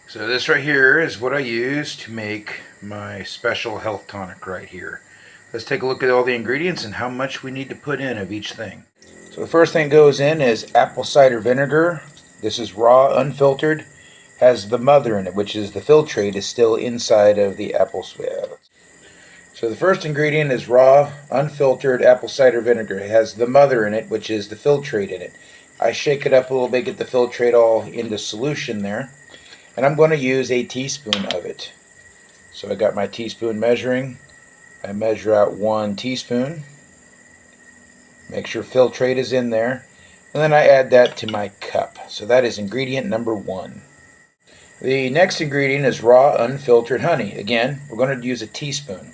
So this right here is what I use to make my special health tonic right here. Let's take a look at all the ingredients and how much we need to put in of each thing. So the first thing goes in is apple cider vinegar. This is raw, unfiltered, has the mother in it, which is the filtrate is still inside of the apple cider. So the first ingredient is raw, unfiltered apple cider vinegar. It has the mother in it, which is the filtrate in it. I shake it up a little bit, get the filtrate all into solution there. And I'm going to use a teaspoon of it. So I got my teaspoon measuring. I measure out 1 teaspoon. Make sure filtrate is in there. And then I add that to my cup. So that is ingredient number 1. The next ingredient is raw unfiltered honey. Again, we're going to use a teaspoon.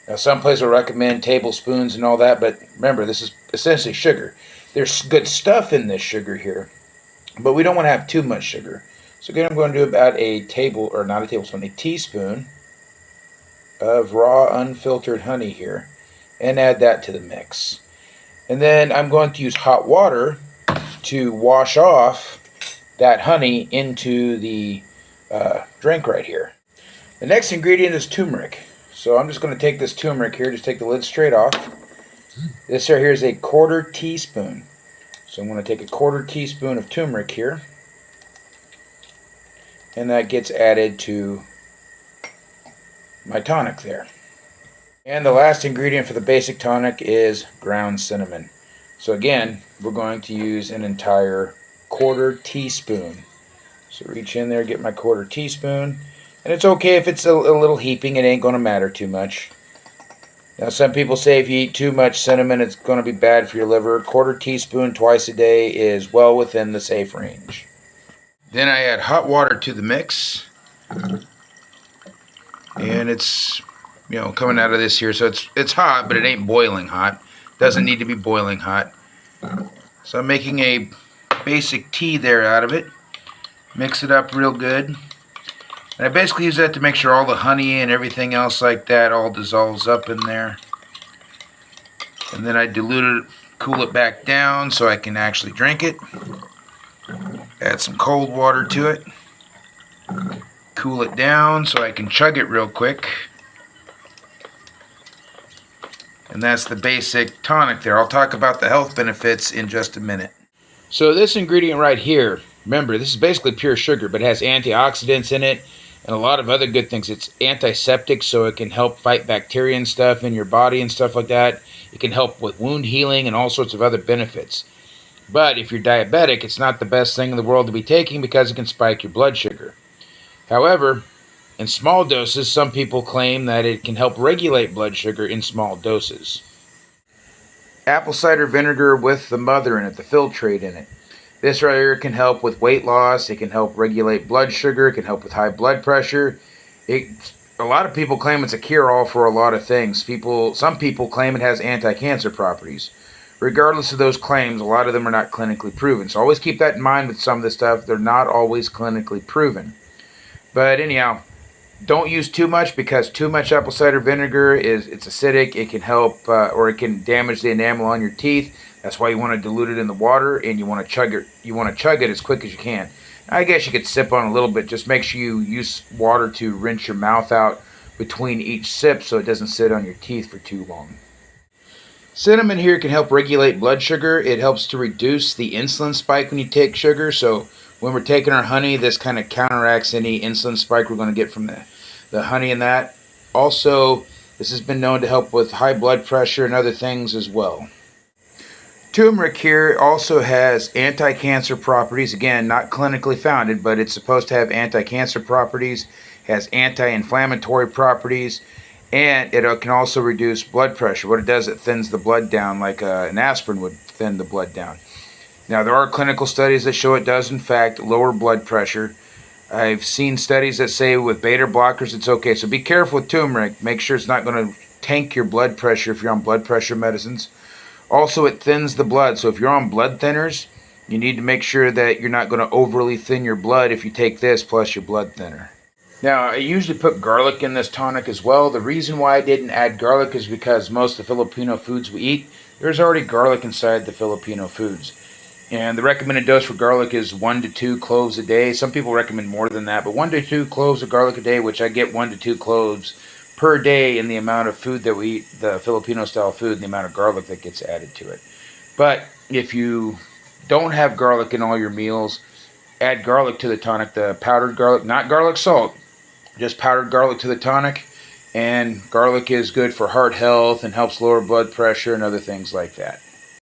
Now some places will recommend tablespoons and all that, but remember this is essentially sugar. There's good stuff in this sugar here, but we don't want to have too much sugar. So again, I'm going to do about a teaspoon of raw unfiltered honey here and add that to the mix. And then I'm going to use hot water to wash off that honey into the drink right here. The next ingredient is turmeric. So I'm just going to take this turmeric here, just take the lid straight off. This right here is a 1/4 teaspoon. So I'm going to take a 1/4 teaspoon of turmeric here. And that gets added to my tonic there. And the last ingredient for the basic tonic is ground cinnamon. So again, we're going to use an entire 1/4 teaspoon. So reach in there, get my 1/4 teaspoon. And it's okay if it's a little heaping, it ain't going to matter too much. Now some people say if you eat too much cinnamon, it's going to be bad for your liver. 1/4 teaspoon twice a day is well within the safe range. Then I add hot water to the mix, and it's coming out of this here, so it's hot, but it ain't boiling hot. Doesn't need to be boiling hot. So I'm making a basic tea there out of it. Mix it up real good, and I basically use that to make sure all the honey and everything else like that all dissolves up in there. And then I dilute it, cool it back down so I can actually drink it. Add some cold water to it. Cool it down so I can chug it real quick. And that's the basic tonic there. I'll talk about the health benefits in just a minute. So this ingredient right here, remember this is basically pure sugar, but it has antioxidants in it and a lot of other good things. It's antiseptic, so it can help fight bacteria and stuff in your body and stuff like that. It can help with wound healing and all sorts of other benefits. But if you're diabetic, it's not the best thing in the world to be taking because it can spike your blood sugar. However, in small doses, some people claim that it can help regulate blood sugar in small doses. Apple cider vinegar with the mother in it, the filtrate in it. This right here can help with weight loss. It can help regulate blood sugar. It can help with high blood pressure. A lot of people claim it's a cure-all for a lot of things. Some people claim it has anti-cancer properties. Regardless of those claims, a lot of them are not clinically proven. So always keep that in mind with some of this stuff. They're not always clinically proven. But anyhow, don't use too much because too much apple cider vinegar it's acidic. It can help or it can damage the enamel on your teeth. That's why you want to dilute it in the water and you want to chug it. You want to chug it as quick as you can. I guess you could sip on a little bit. Just make sure you use water to rinse your mouth out between each sip so it doesn't sit on your teeth for too long. Cinnamon here can help regulate blood sugar. It helps to reduce the insulin spike when you take sugar. So when we're taking our honey, this kind of counteracts any insulin spike we're going to get from the honey and that. Also, this has been known to help with high blood pressure and other things as well. Turmeric here also has anti-cancer properties. Again, not clinically founded, but it's supposed to have anti-cancer properties, has anti-inflammatory properties, and it can also reduce blood pressure. What it does, it thins the blood down like an aspirin would thin the blood down. Now, there are clinical studies that show it does, in fact, lower blood pressure. I've seen studies that say with beta blockers it's okay. So be careful with turmeric. Make sure it's not going to tank your blood pressure if you're on blood pressure medicines. Also, it thins the blood. So if you're on blood thinners, you need to make sure that you're not going to overly thin your blood if you take this plus your blood thinner. Now, I usually put garlic in this tonic as well. The reason why I didn't add garlic is because most of the Filipino foods we eat, there's already garlic inside the Filipino foods. And the recommended dose for garlic is 1 to 2 cloves a day. Some people recommend more than that, but 1 to 2 cloves of garlic a day, which I get 1 to 2 cloves per day in the amount of food that we eat, the Filipino-style food, and the amount of garlic that gets added to it. But if you don't have garlic in all your meals, add garlic to the tonic, the powdered garlic, not garlic salt, just powdered garlic to the tonic. And garlic is good for heart health and helps lower blood pressure and other things like that.